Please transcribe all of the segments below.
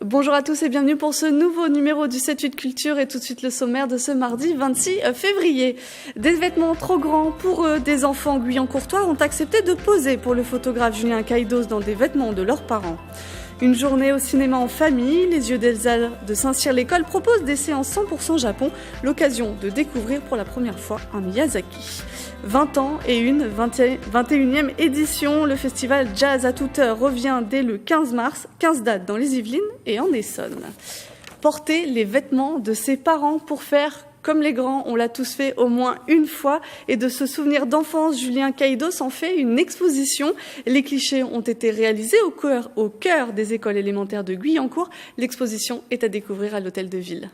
Bonjour à tous et bienvenue pour ce nouveau numéro du 7-8 Culture et tout de suite le sommaire de ce mardi 26 février. Des vêtements trop grands pour eux, des enfants guyancourtois ont accepté de poser pour le photographe Julien Caïdos dans des vêtements de leurs parents. Une journée au cinéma en famille, les yeux d'Elsa de Saint-Cyr-l'École proposent des séances 100% Japon, l'occasion de découvrir pour la première fois un Miyazaki. 20 ans et une 21e édition, le festival Jazz à toute heure revient dès le 15 mars, 15 dates dans les Yvelines et en Essonne. Porter les vêtements de ses parents pour faire comme les grands, on l'a tous fait au moins une fois, et de ce souvenir d'enfance, Julien Caïdos en fait une exposition. Les clichés ont été réalisés au cœur des écoles élémentaires de Guyancourt. L'exposition est à découvrir à l'hôtel de ville.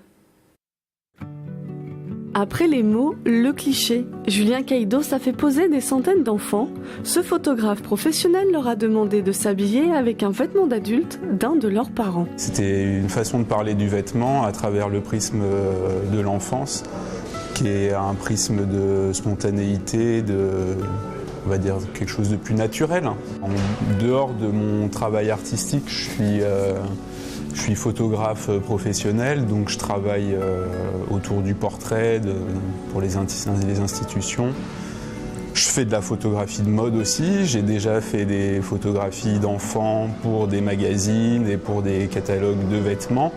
Après les mots, le cliché, Julien Caïdos a fait poser des centaines d'enfants. Ce photographe professionnel leur a demandé de s'habiller avec un vêtement d'adulte d'un de leurs parents. C'était une façon de parler du vêtement à travers le prisme de l'enfance, qui est un prisme de spontanéité, on va dire quelque chose de plus naturel. En dehors de mon travail artistique, je suis photographe professionnel, donc je travaille autour du portrait pour les institutions. Je fais de la photographie de mode aussi. J'ai déjà fait des photographies d'enfants pour des magazines et pour des catalogues de vêtements.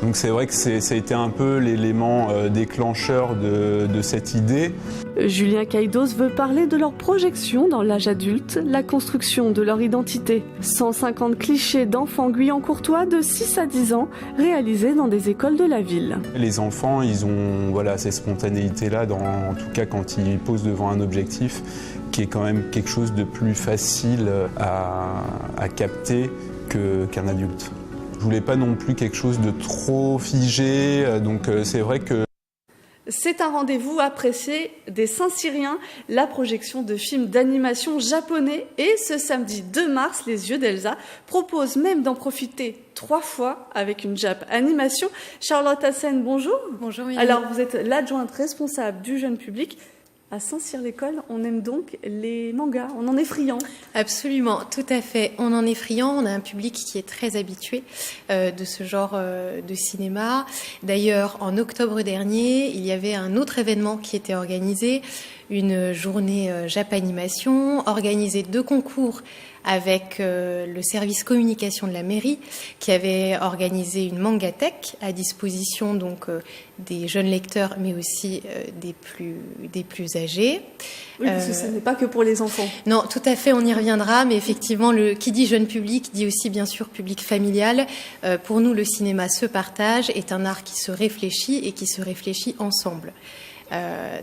Donc c'est vrai que ça a été un peu l'élément déclencheur de cette idée. Julien Caïdos veut parler de leur projection dans l'âge adulte, la construction de leur identité. 150 clichés d'enfants guyancourtois de 6 à 10 ans réalisés dans des écoles de la ville. Les enfants, ils ont cette spontanéité-là, en tout cas quand ils posent devant un objectif, qui est quand même quelque chose de plus facile à capter qu'un adulte. Je voulais pas non plus quelque chose de trop figé, donc c'est vrai que c'est un rendez-vous apprécié des Saint-Cyriens, la projection de films d'animation japonais. Et ce samedi 2 mars, les yeux d'Elsa proposent même d'en profiter 3 fois avec une Jap Animation. Charlotte Hassen, bonjour. Bonjour Mélanie. Alors, vous êtes l'adjointe responsable du jeune public. À Saint-Cyr-l'École, on aime donc les mangas, on en est friand. Absolument, tout à fait. On en est friand, on a un public qui est très habitué de ce genre de cinéma. D'ailleurs, en octobre dernier, il y avait un autre événement qui était organisé, une journée Japanimation, organisée 2 concours avec le service communication de la mairie qui avait organisé une mangatech à disposition donc des jeunes lecteurs mais aussi des plus âgés. Oui, parce que ce n'est pas que pour les enfants. Non, tout à fait, on y reviendra, mais effectivement, qui dit jeune public dit aussi bien sûr public familial. Pour nous, le cinéma se partage, est un art qui se réfléchit et qui se réfléchit ensemble.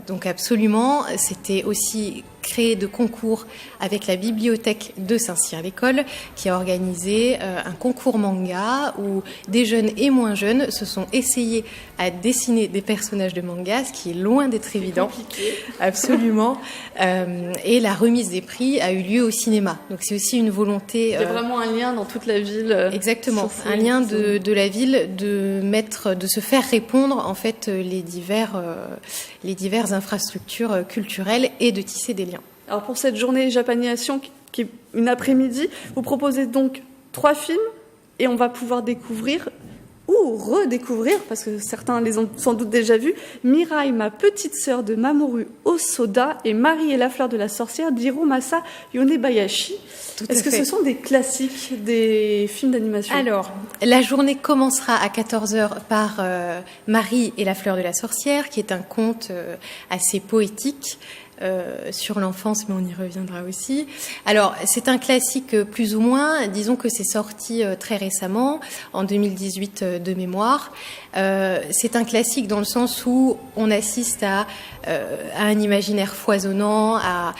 Donc absolument, c'était aussi créé de concours avec la bibliothèque de Saint-Cyr-l'École qui a organisé un concours manga où des jeunes et moins jeunes se sont essayés à dessiner des personnages de manga, ce qui est loin d'être évident. Compliqué. Absolument. Et la remise des prix a eu lieu au cinéma. Donc c'est aussi une volonté. Il y a vraiment un lien dans toute la ville. Exactement, un lien de la ville de se faire répondre en fait les diverses infrastructures culturelles et de tisser des liens. Alors pour cette journée Japanimation qui est une après-midi, vous proposez donc 3 films et on va pouvoir découvrir ou redécouvrir, parce que certains les ont sans doute déjà vus, Mirai, ma petite sœur de Mamoru Hosoda et Marie et la fleur de la sorcière d'Hiromasa Yonebayashi. Est-ce que ce sont des classiques des films d'animation ? Alors, la journée commencera à 14h par Marie et la fleur de la sorcière, qui est un conte assez poétique sur l'enfance, mais on y reviendra aussi. Alors, c'est un classique plus ou moins. Disons que c'est sorti très récemment, en 2018 de mémoire. C'est un classique dans le sens où on assiste à un imaginaire foisonnant, à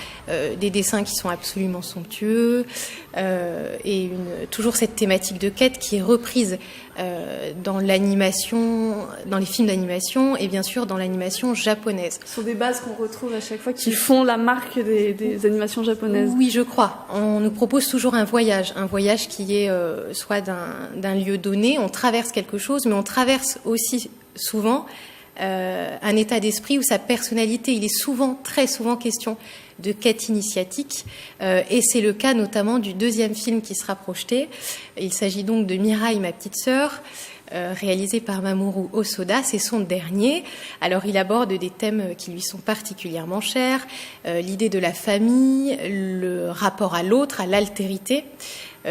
des dessins qui sont absolument somptueux, et toujours cette thématique de quête qui est reprise dans l'animation, dans les films d'animation et bien sûr dans l'animation japonaise. Ce sont des bases qu'on retrouve à chaque fois qui font la marque des animations japonaises. Oui, je crois. On nous propose toujours un voyage qui est soit d'un lieu donné, on traverse quelque chose, mais on traverse aussi souvent un état d'esprit ou sa personnalité. Il est souvent, très souvent question de quête initiatique, et c'est le cas notamment du deuxième film qui sera projeté. Il s'agit donc de Mirai, ma petite sœur, réalisé par Mamoru Hosoda. C'est son dernier. Alors il aborde des thèmes qui lui sont particulièrement chers, l'idée de la famille, le rapport à l'autre, à l'altérité.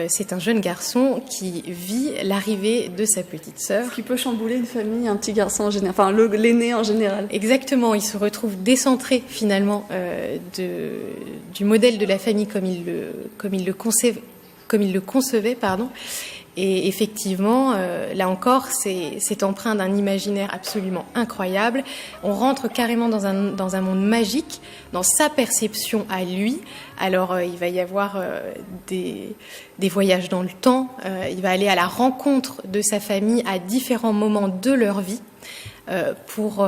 C'est un jeune garçon qui vit l'arrivée de sa petite sœur. Ce qui peut chambouler une famille, un petit garçon en général, enfin l'aîné en général. Exactement, il se retrouve décentré finalement du modèle de la famille comme il le concevait, pardon. Et effectivement, là encore, c'est empreint d'un imaginaire absolument incroyable. On rentre carrément dans un monde magique, dans sa perception à lui. Alors, il va y avoir des voyages dans le temps. Il va aller à la rencontre de sa famille à différents moments de leur vie pour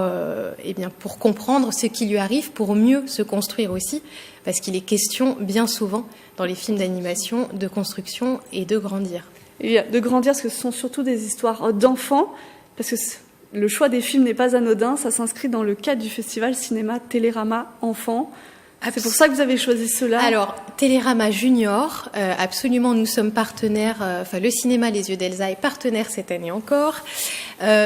comprendre ce qui lui arrive, pour mieux se construire aussi, parce qu'il est question bien souvent dans les films d'animation de construction et de grandir. Et de grandir, parce que ce sont surtout des histoires d'enfants, parce que le choix des films n'est pas anodin, ça s'inscrit dans le cadre du festival Cinéma Télérama Enfants. C'est pour ça que vous avez choisi cela. Alors, Télérama Junior, absolument, nous sommes partenaires, le cinéma Les Yeux d'Elsa est partenaire cette année encore.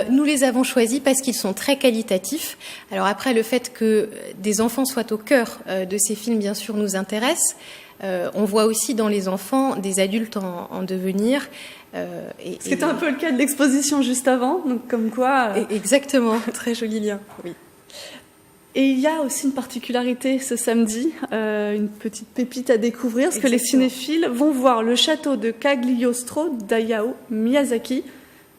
Nous les avons choisis parce qu'ils sont très qualitatifs. Alors après, le fait que des enfants soient au cœur de ces films, bien sûr, nous intéresse. On voit aussi dans les enfants des adultes en devenir. Ce qui était un peu le cas de l'exposition juste avant, donc comme quoi... Exactement, très joli lien, oui. Et il y a aussi une particularité ce samedi, une petite pépite à découvrir, parce que les cinéphiles vont voir le château de Cagliostro d'Hayao Miyazaki,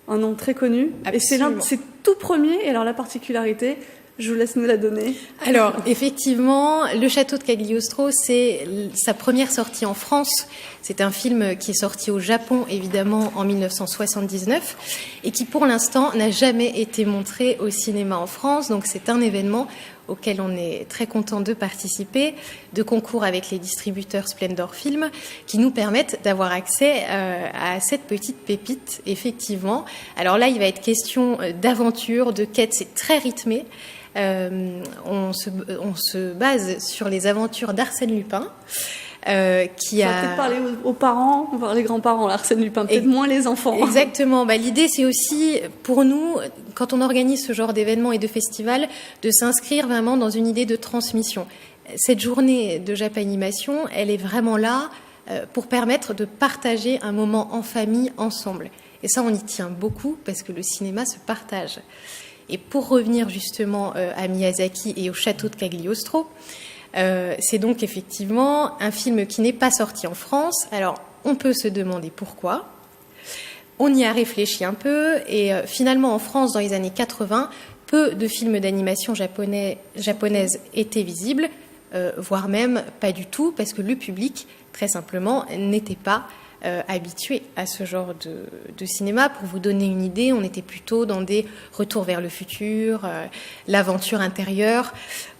un nom très connu. Absolument. Et c'est tout premier, et alors la particularité... Je vous laisse nous la donner. Alors, effectivement, le château de Cagliostro, c'est sa première sortie en France. C'est un film qui est sorti au Japon, évidemment, en 1979, et qui, pour l'instant, n'a jamais été montré au cinéma en France. Donc, c'est un événement auquel on est très content de participer, de concours avec les distributeurs Splendor Film, qui nous permettent d'avoir accès à cette petite pépite, effectivement. Alors là, il va être question d'aventure, de quête, c'est très rythmé. On se base sur les aventures d'Arsène Lupin, qui a... peut-être parler aux parents, voir les grands-parents, Arsène Lupin, peut-être moins les enfants. Exactement. L'idée, c'est aussi, pour nous, quand on organise ce genre d'événements et de festivals, de s'inscrire vraiment dans une idée de transmission. Cette journée de Japanimation, elle est vraiment là pour permettre de partager un moment en famille, ensemble. Et ça, on y tient beaucoup, parce que le cinéma se partage. Et pour revenir justement à Miyazaki et au château de Cagliostro, c'est donc effectivement un film qui n'est pas sorti en France. Alors, on peut se demander pourquoi. On y a réfléchi un peu et finalement en France, dans les années 80, peu de films d'animation japonaises étaient visibles, voire même pas du tout, parce que le public, très simplement, n'était pas habitués à ce genre de cinéma. Pour vous donner une idée, on était plutôt dans des retours vers le futur, l'aventure intérieure.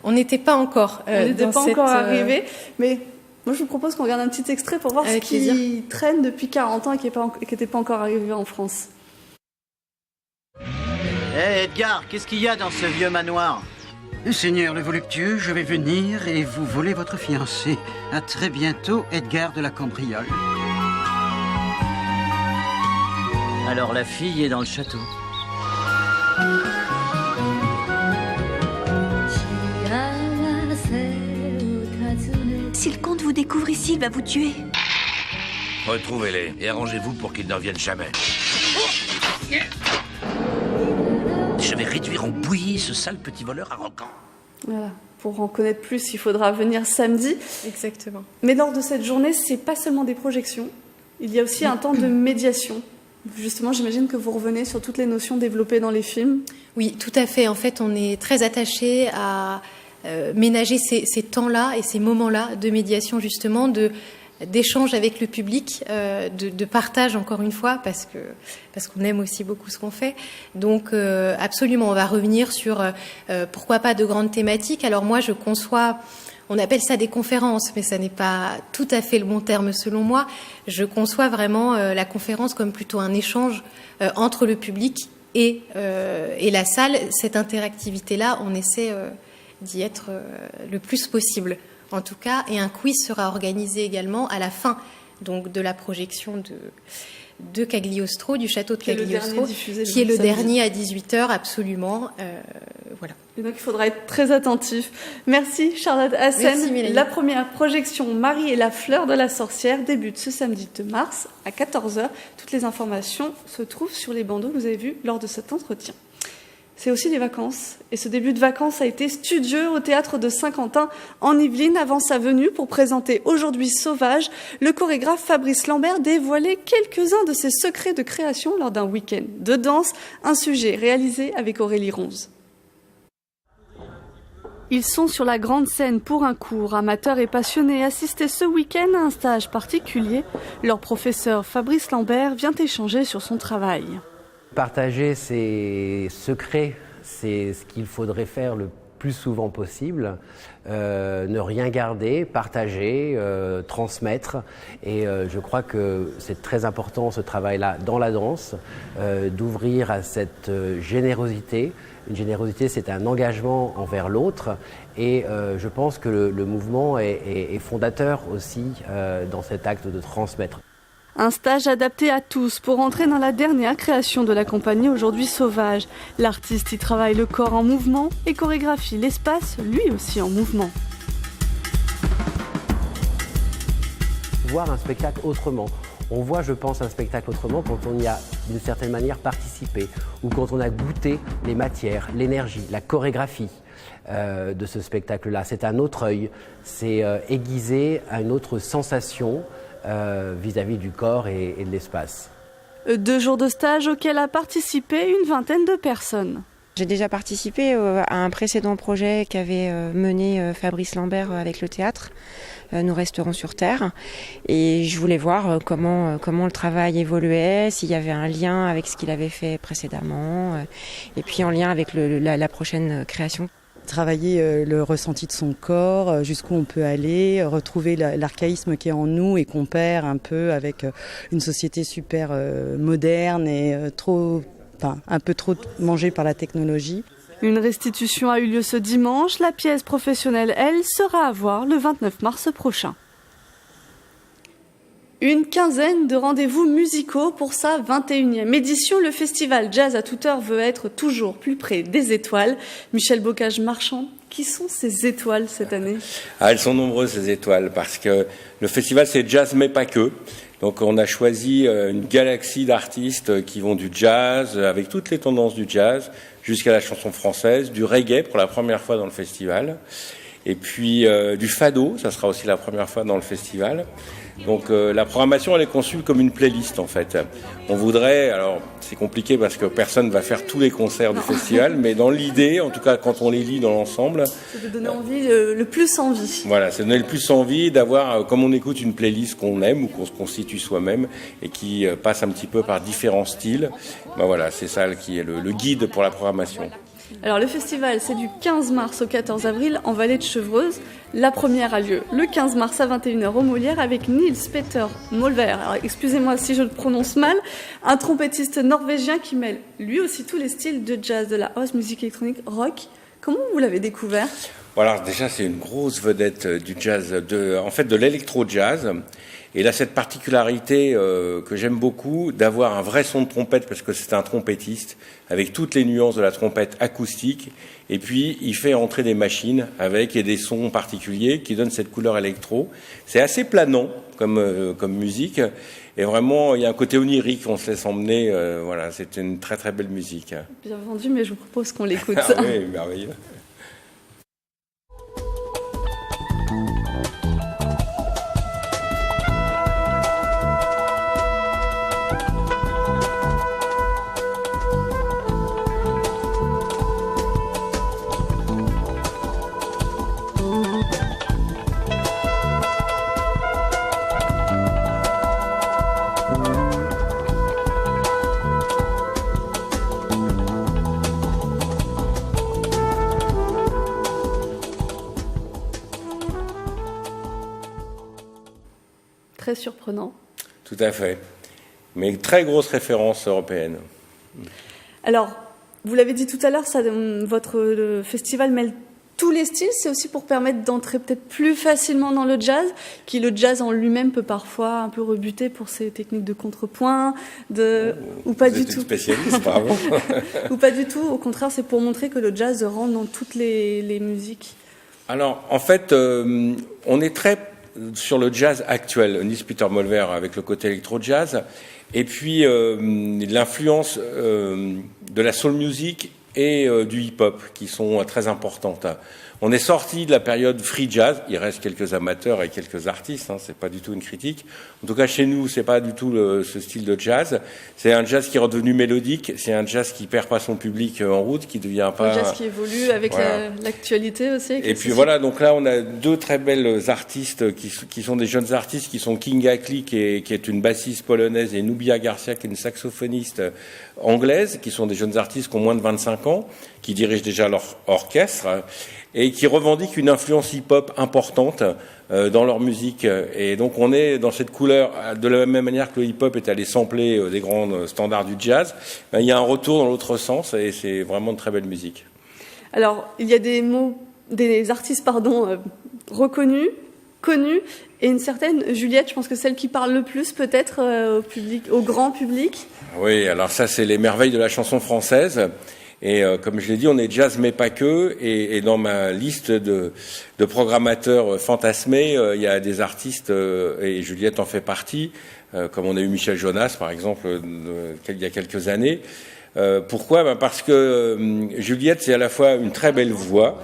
On n'était pas encore arrivé, mais moi je vous propose qu'on regarde un petit extrait pour voir ce qui traîne depuis 40 ans et qui n'était pas encore arrivé en France. Hé Edgar, qu'est-ce qu'il y a dans ce vieux manoir ? Seigneur le voluptueux, je vais venir et vous voler votre fiancé. À très bientôt, Edgar de la Cambriole. Alors la fille est dans le château. Si le comte vous découvre ici, il va vous tuer. Retrouvez-les et arrangez-vous pour qu'ils ne reviennent jamais. Je vais réduire en bouillie ce sale petit voleur arrogant. Voilà. Pour en connaître plus, il faudra venir samedi. Exactement. Mais lors de cette journée, c'est pas seulement des projections. Il y a aussi un temps de médiation. Justement, j'imagine que vous revenez sur toutes les notions développées dans les films. Oui, tout à fait. En fait, on est très attaché à ménager ces temps-là et ces moments-là de médiation, justement, d'échange avec le public, de partage, encore une fois, parce qu'on aime aussi beaucoup ce qu'on fait. Donc, absolument, on va revenir sur, pourquoi pas, de grandes thématiques. Alors moi, je conçois... On appelle ça des conférences, mais ça n'est pas tout à fait le bon terme selon moi. Je conçois vraiment la conférence comme plutôt un échange entre le public et la salle. Cette interactivité-là, on essaie d'y être le plus possible, en tout cas. Et un quiz sera organisé également à la fin donc, de la projection de Cagliostro, du château de Cagliostro, qui est le dernier à 18h, absolument. Voilà. Et donc il faudra être très attentif. Merci Charlotte Hassen. Merci, Mélanie. La première projection Marie et la fleur de la sorcière débute ce samedi 2 mars à 14h. Toutes les informations se trouvent sur les bandeaux que vous avez vus lors de cet entretien. C'est aussi les vacances. Et ce début de vacances a été studieux au théâtre de Saint-Quentin en Yvelines avant sa venue pour présenter Aujourd'hui Sauvage. Le chorégraphe Fabrice Lambert dévoilait quelques-uns de ses secrets de création lors d'un week-end de danse, un sujet réalisé avec Aurélie Ronze. Ils sont sur la grande scène pour un cours. Amateurs et passionnés assistaient ce week-end à un stage particulier. Leur professeur Fabrice Lambert vient échanger sur son travail. Partager ses secrets, c'est ce qu'il faudrait faire le plus souvent possible. Ne rien garder, partager, transmettre. Et je crois que c'est très important ce travail-là dans la danse, d'ouvrir à cette générosité. Une générosité, c'est un engagement envers l'autre. Et je pense que le mouvement est fondateur aussi dans cet acte de transmettre. Un stage adapté à tous pour entrer dans la dernière création de la compagnie Aujourd'hui Sauvage. L'artiste y travaille le corps en mouvement et chorégraphie l'espace, lui aussi en mouvement. Voir un spectacle autrement. On voit, je pense, un spectacle autrement quand on y a, d'une certaine manière, participé ou quand on a goûté les matières, l'énergie, la chorégraphie de ce spectacle-là. C'est un autre œil, c'est aiguisé à une autre sensation vis-à-vis du corps et de l'espace. 2 jours de stage auxquels a participé une vingtaine de personnes. J'ai déjà participé à un précédent projet qu'avait mené Fabrice Lambert avec le théâtre. Nous resterons sur Terre. Et je voulais voir comment le travail évoluait, s'il y avait un lien avec ce qu'il avait fait précédemment, et puis en lien avec la prochaine création. Travailler le ressenti de son corps, jusqu'où on peut aller, retrouver l'archaïsme qui est en nous et qu'on perd un peu avec une société super moderne et un peu trop mangée par la technologie. Une restitution a eu lieu ce dimanche. La pièce professionnelle, elle, sera à voir le 29 mars prochain. Une quinzaine de rendez-vous musicaux pour sa 21e édition. Le festival Jazz à toute heure veut être toujours plus près des étoiles. Michel Bocage-Marchand, qui sont ces étoiles cette année ? Elles sont nombreuses, ces étoiles, parce que le festival, c'est jazz, mais pas que. Donc on a choisi une galaxie d'artistes qui vont du jazz, avec toutes les tendances du jazz, jusqu'à la chanson française, du reggae pour la première fois dans le festival, et puis du fado, ça sera aussi la première fois dans le festival. Donc la programmation, elle est conçue comme une playlist en fait. On voudrait, alors c'est compliqué parce que personne ne va faire tous les concerts du festival, mais dans l'idée, en tout cas quand on les lit dans l'ensemble... C'est de donner envie, le plus envie. Voilà, c'est de donner le plus envie d'avoir, comme on écoute une playlist qu'on aime ou qu'on se constitue soi-même et qui passe un petit peu par différents styles, ben voilà, c'est ça qui est le guide pour la programmation. Alors le festival, c'est du 15 mars au 14 avril en Vallée de Chevreuse. La première a lieu le 15 mars à 21h au Molière avec Niels Petter Molvær. Alors excusez-moi si je le prononce mal, un trompettiste norvégien qui mêle lui aussi tous les styles de jazz, de la house, musique électronique, rock. Comment vous l'avez découvert ? Voilà, déjà c'est une grosse vedette du jazz, de l'électro-jazz. Et il a cette particularité que j'aime beaucoup d'avoir un vrai son de trompette parce que c'est un trompettiste avec toutes les nuances de la trompette acoustique. Et puis il fait entrer des machines et des sons particuliers qui donnent cette couleur électro. C'est assez planant comme musique. Et vraiment, il y a un côté onirique, on se laisse emmener. Voilà, c'est une très très belle musique. Bien vendu, mais je vous propose qu'on l'écoute. Ah oui, merveilleux. Très surprenant. Tout à fait. Mais très grosse référence européenne. Alors, vous l'avez dit tout à l'heure, le festival mêle tous les styles. C'est aussi pour permettre d'entrer peut-être plus facilement dans le jazz, qui le jazz en lui-même peut parfois un peu rebuter pour ses techniques de contrepoint, ou pas du tout. Spécialiste, bravo. Ou pas du tout. Au contraire, c'est pour montrer que le jazz rentre dans toutes les musiques. Alors, en fait, on est très sur le jazz actuel. Nils Peter Molver avec le côté électro-jazz, et puis l'influence de la soul music et du hip-hop qui sont très importantes. On est sorti de la période free jazz. Il reste quelques amateurs et quelques artistes. C'est pas du tout une critique. En tout cas, chez nous, c'est pas du tout ce style de jazz. C'est un jazz qui est redevenu mélodique. C'est un jazz qui perd pas son public en route, qui devient pas. Un jazz qui évolue avec l'actualité aussi. Et puis voilà. Donc là, on a deux très belles artistes qui sont des jeunes artistes, qui sont Kinga Klee, qui est une bassiste polonaise, et Nubia Garcia, qui est une saxophoniste anglaise, qui sont des jeunes artistes qui ont moins de 25 ans, qui dirigent déjà leur orchestre et qui revendiquent une influence hip-hop importante dans leur musique. Et donc on est dans cette couleur, de la même manière que le hip-hop est allé sampler des grands standards du jazz, il y a un retour dans l'autre sens, et c'est vraiment de très belle musique. Alors, il y a des artistes reconnus, connus, et une certaine Juliette, je pense que celle qui parle le plus peut-être au grand public. Oui, alors ça, c'est les merveilles de la chanson française. Et comme je l'ai dit, on est jazz mais pas que. Et dans ma liste de programmateurs fantasmés, il y a des artistes, et Juliette en fait partie, comme on a eu Michel Jonas, par exemple, il y a quelques années. Pourquoi ? Parce que Juliette, c'est à la fois une très belle voix,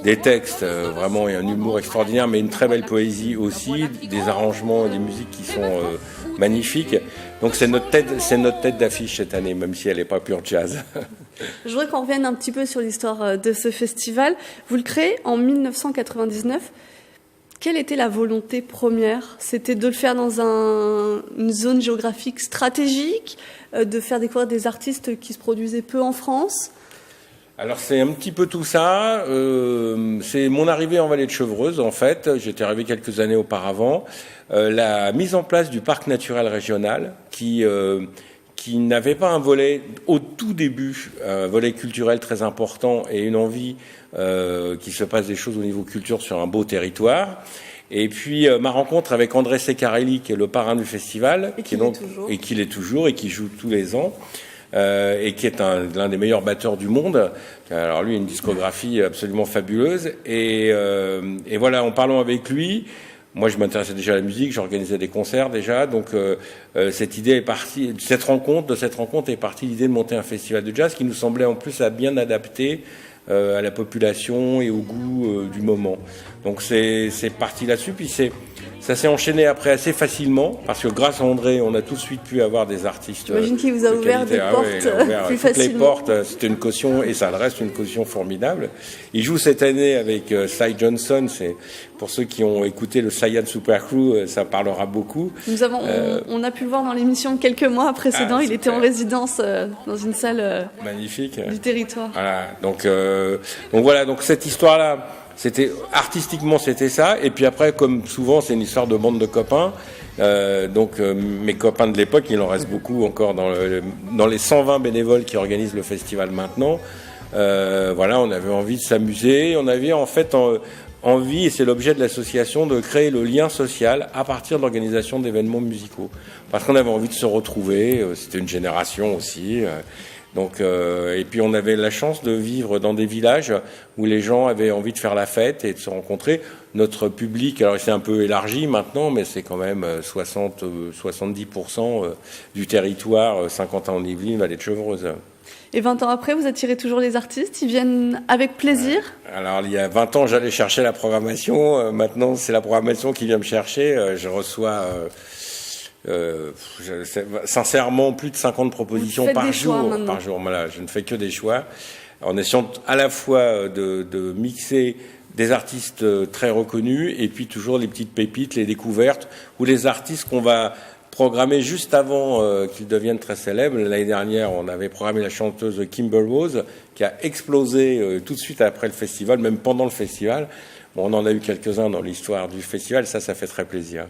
des textes vraiment et un humour extraordinaire, mais une très belle poésie aussi, des arrangements, des musiques qui sont magnifiques. Donc c'est notre tête d'affiche cette année, même si elle n'est pas pure jazz. Je voudrais qu'on revienne un petit peu sur l'histoire de ce festival. Vous le créez en 1999. Quelle était la volonté première ? C'était de le faire dans une zone géographique stratégique, de faire découvrir des artistes qui se produisaient peu en France ? Alors c'est un petit peu tout ça. C'est mon arrivée en Vallée de Chevreuse, en fait. J'étais arrivé quelques années auparavant. La mise en place du parc naturel régional qui n'avait pas un volet au tout début, un volet culturel très important et une envie qu'il se passe des choses au niveau culture sur un beau territoire. Et puis ma rencontre avec André Ceccarelli, qui est le parrain du festival, qui l'est toujours et qui joue tous les ans, et qui est l'un des meilleurs batteurs du monde. Alors lui a une discographie absolument fabuleuse. Et voilà, en parlant avec lui, moi je m'intéressais déjà à la musique, j'organisais des concerts déjà, donc cette idée est partie, de cette rencontre est partie l'idée de monter un festival de jazz qui nous semblait en plus bien adapté à la population et au goût du moment. Donc c'est parti là-dessus, puis ça s'est enchaîné après assez facilement, parce que grâce à André, on a tout de suite pu avoir des artistes. J'imagine qu'il vous a ouvert des portes plus facilement. Les portes, c'était une caution, et ça reste une caution formidable. Il joue cette année avec Cy Johnson, c'est pour ceux qui ont écouté le Cyan Super Crew, ça parlera beaucoup. On a pu le voir dans l'émission quelques mois précédents, il était en résidence dans une salle magnifique du territoire. Voilà, donc voilà, donc cette histoire-là, artistiquement c'était ça, et puis après, comme souvent, c'est une histoire de bande de copains. Mes copains de l'époque, il en reste beaucoup encore dans les 120 bénévoles qui organisent le festival maintenant. Voilà, on avait envie de s'amuser, on avait en fait envie, et c'est l'objet de l'association, de créer le lien social à partir de l'organisation d'événements musicaux. Parce qu'on avait envie de se retrouver, c'était une génération aussi. Et puis on avait la chance de vivre dans des villages où les gens avaient envie de faire la fête et de se rencontrer. Notre public, alors c'est un peu élargi maintenant, mais c'est quand même 70% du territoire, Saint-Quentin-en-Yvelines, Vallée de Chevreuse. Et 20 ans après, vous attirez toujours les artistes, ils viennent avec plaisir ? Alors il y a 20 ans, j'allais chercher la programmation, maintenant c'est la programmation qui vient me chercher, je reçois... sincèrement plus de 50 propositions par jour. Voilà, je ne fais que des choix en essayant à la fois de mixer des artistes très reconnus et puis toujours les petites pépites, les découvertes ou les artistes qu'on va programmer juste avant qu'ils deviennent très célèbres. L'année dernière, on avait programmé la chanteuse Kimber Rose qui a explosé tout de suite après le festival, même pendant le festival. Bon, on en a eu quelques-uns dans l'histoire du festival, ça fait très plaisir.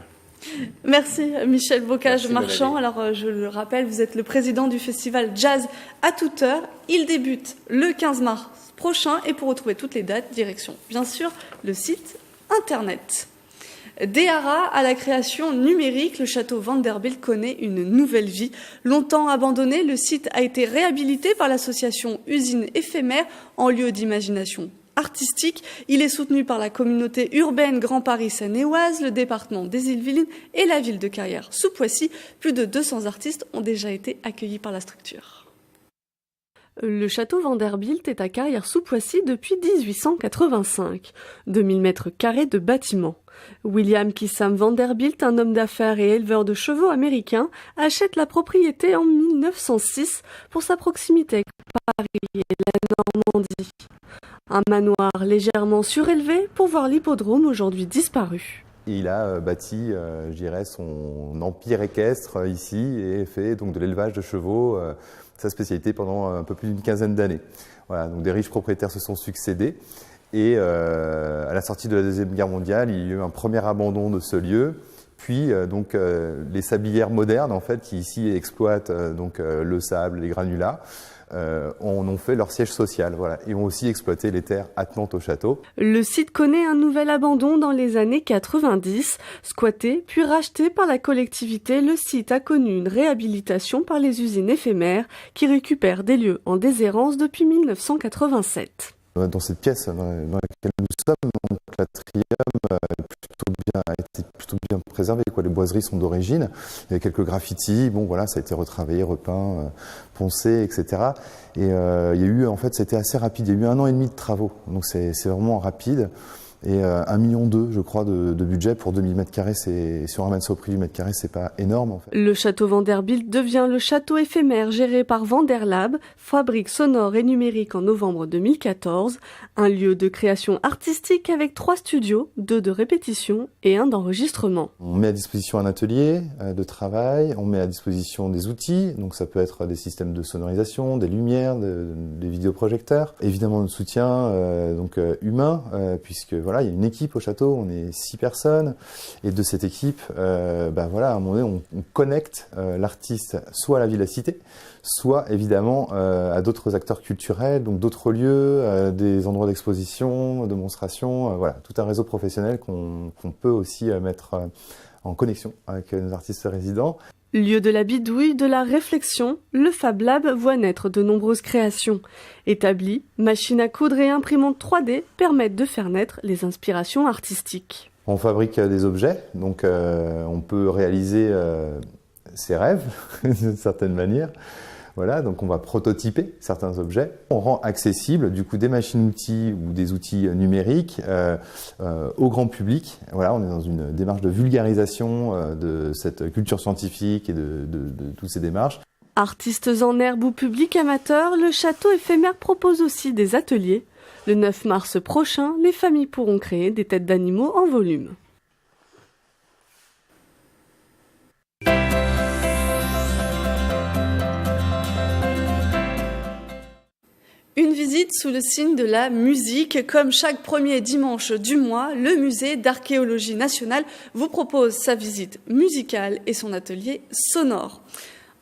Merci Michel Bocage-Marchand. Alors je le rappelle, vous êtes le président du festival Jazz à toute heure. Il débute le 15 mars prochain et pour retrouver toutes les dates, direction bien sûr le site internet. D'Ehara à la création numérique, le château Vanderbilt connaît une nouvelle vie. Longtemps abandonné, le site a été réhabilité par l'association Usine Éphémère en lieu d'imagination artistique. Il est soutenu par la communauté urbaine Grand Paris Seine-et-Oise, le département des Yvelines et la ville de Carrières sous Poissy. Plus de 200 artistes ont déjà été accueillis par la structure. Le château Vanderbilt est à Carrières sous Poissy depuis 1885. 2000 mètres carrés de bâtiments. William Kissam Vanderbilt, un homme d'affaires et éleveur de chevaux américain, achète la propriété en 1906 pour sa proximité avec Paris et la Normandie. Un manoir légèrement surélevé pour voir l'hippodrome aujourd'hui disparu. Il a bâti, je dirais, son empire équestre ici et fait donc de l'élevage de chevaux sa spécialité pendant un peu plus d'une quinzaine d'années. Voilà, donc des riches propriétaires se sont succédés et à la sortie de la Deuxième Guerre mondiale, il y a eu un premier abandon de ce lieu. Puis donc les sablières modernes en fait qui ici exploitent donc le sable, les granulats. En ont fait leur siège social, voilà, et ont aussi exploité les terres attenantes au château. Le site connaît un nouvel abandon dans les années 90. Squatté puis racheté par la collectivité, le site a connu une réhabilitation par les usines éphémères qui récupèrent des lieux en déshérence depuis 1987. Dans cette pièce dans laquelle nous sommes, donc, l'atrium a été plutôt bien préservé. Les boiseries sont d'origine. Il y a quelques graffitis. Bon, voilà, ça a été retravaillé, repeint, poncé, etc. Et il y a eu, en fait, c'était assez rapide. Il y a eu 1 an et demi de travaux. Donc c'est vraiment rapide. Et 1,2 million, je crois, de budget pour 2000 m². Si on ramène ça au prix du mètre carré, c'est pas énorme, en fait. Le château Vanderbilt devient le château éphémère géré par Vanderlab, fabrique sonore et numérique en novembre 2014. Un lieu de création artistique avec 3 studios, 2 de répétition et 1 d'enregistrement. On met à disposition un atelier de travail, on met à disposition des outils. Donc ça peut être des systèmes de sonorisation, des lumières, des vidéoprojecteurs. Évidemment, notre soutien humain, puisque voilà, il y a une équipe au château, on est 6 personnes, et de cette équipe, voilà, à un moment donné, on connecte l'artiste soit à la villacité, soit évidemment à d'autres acteurs culturels, donc d'autres lieux, des endroits d'exposition, de démonstration, voilà, tout un réseau professionnel qu'on peut aussi mettre en connexion avec nos artistes résidents. Lieu de la bidouille, de la réflexion, le Fab Lab voit naître de nombreuses créations. Établis, machines à coudre et imprimantes 3D permettent de faire naître les inspirations artistiques. On fabrique des objets, donc on peut réaliser ses rêves d'une certaine manière. Voilà, donc on va prototyper certains objets. On rend accessible du coup des machines-outils ou des outils numériques au grand public. Voilà, on est dans une démarche de vulgarisation de cette culture scientifique et de toutes ces démarches. Artistes en herbe ou public amateur, le château éphémère propose aussi des ateliers. Le 9 mars prochain, les familles pourront créer des têtes d'animaux en volume. Une visite sous le signe de la musique. Comme chaque premier dimanche du mois, le musée d'archéologie nationale vous propose sa visite musicale et son atelier sonore.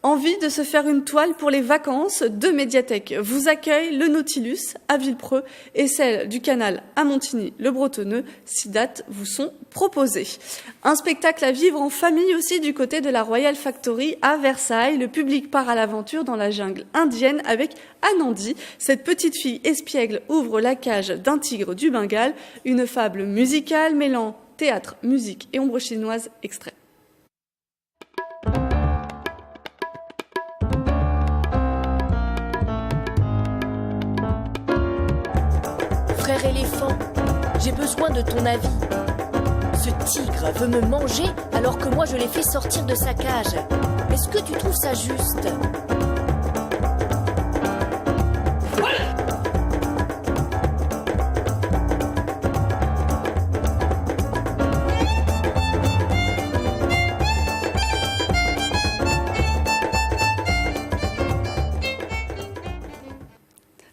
Envie de se faire une toile pour les vacances? Deux médiathèques vous accueillent, le Nautilus à Villepreux et celle du Canal à Montigny-le-Bretonneux. 6 dates vous sont proposées. Un spectacle à vivre en famille aussi du côté de la Royal Factory à Versailles. Le public part à l'aventure dans la jungle indienne avec Anandi. Cette petite fille espiègle ouvre la cage d'un tigre du Bengale. Une fable musicale mêlant théâtre, musique et ombre chinoise. Extrait. Frère éléphant, j'ai besoin de ton avis. Ce tigre veut me manger alors que moi je l'ai fait sortir de sa cage. Est-ce que tu trouves ça juste ?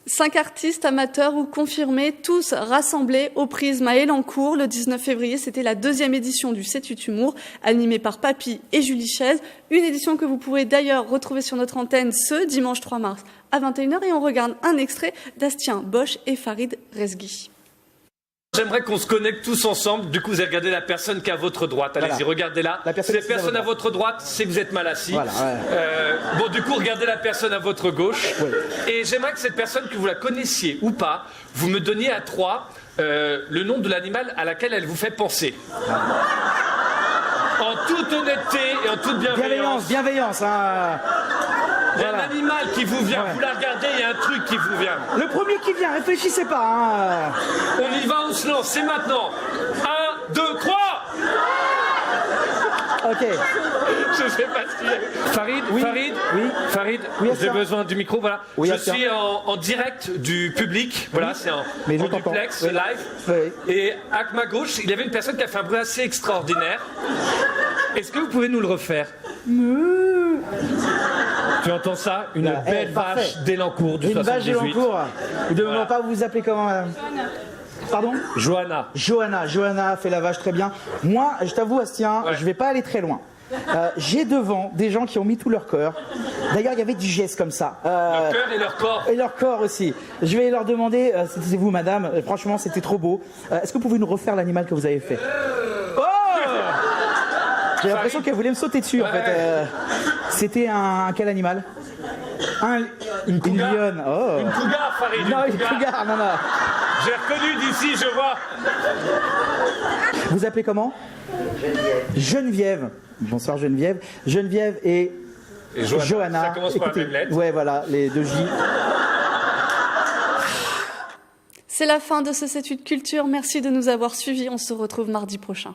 5 artistes amateurs ou confirmés, tous rassemblés au Prisme à Elancourt. Le 19 février, c'était la 2e édition du 7-8 Humour, animée par Papy et Julie Chaise. Une édition que vous pourrez d'ailleurs retrouver sur notre antenne ce dimanche 3 mars à 21h. Et on regarde un extrait d'Astien Bosch et Farid Rezghi. J'aimerais qu'on se connecte tous ensemble. Du coup, vous allez regarder la personne qui est à votre droite. Allez-y, Voilà. regardez-la. Si la personne à votre droite, c'est que vous êtes mal assis. Voilà, ouais. Bon, du coup, regardez la personne à votre gauche. Oui. Et j'aimerais que cette personne, que vous la connaissiez ou pas, vous me donniez à 3 le nom de l'animal à laquelle elle vous fait penser. En toute honnêteté et en toute bienveillance. Bienveillance, hein. Il y a un animal qui vous vient, vous la regardez, il y a un truc qui vous vient. Le premier qui vient, réfléchissez pas, hein. On y va, on se lance, c'est maintenant. 1, 2, 3. Ok. Je sais pas si... Farid, Oui. Farid, Oui. Farid, Oui, j'ai Astien. besoin du micro, voilà. Oui, je Astien. suis en direct du public, voilà, c'est en Mais je en t'entends. duplex, Oui. live. Oui. Et à ma gauche, il y avait une personne qui a fait un bruit assez extraordinaire. Est-ce que vous pouvez nous le refaire? Tu entends ça? Une Là, belle parfait. vache d'Elancourt du Une vache 78. d'Elancourt. Vous ne Voilà. pas vous appeler comment, madame? Pardon? Johanna. Johanna fait la vache très bien. Moi, je t'avoue, Astien, je vais pas aller très loin. J'ai devant des gens qui ont mis tout leur cœur. D'ailleurs, il y avait du geste comme ça. Leur cœur et leur corps. Et leur corps aussi. Je vais leur demander, c'est vous, madame, franchement, c'était trop beau. Est-ce que vous pouvez nous refaire l'animal que vous avez fait? Oh! J'ai l'impression qu'elle voulait me sauter dessus, en fait. C'était quel animal? Une lionne. Oh. Une cougar, Farid. Non, une une cougar. cougar, non. J'ai reconnu d'ici, je vois. Vous appelez comment? Geneviève. Bonsoir Geneviève. Geneviève et Johanna. Ça commence par la même lettre. Ouais, voilà, les 2 J. C'est la fin de ce 7-8 Culture. Merci de nous avoir suivis. On se retrouve mardi prochain.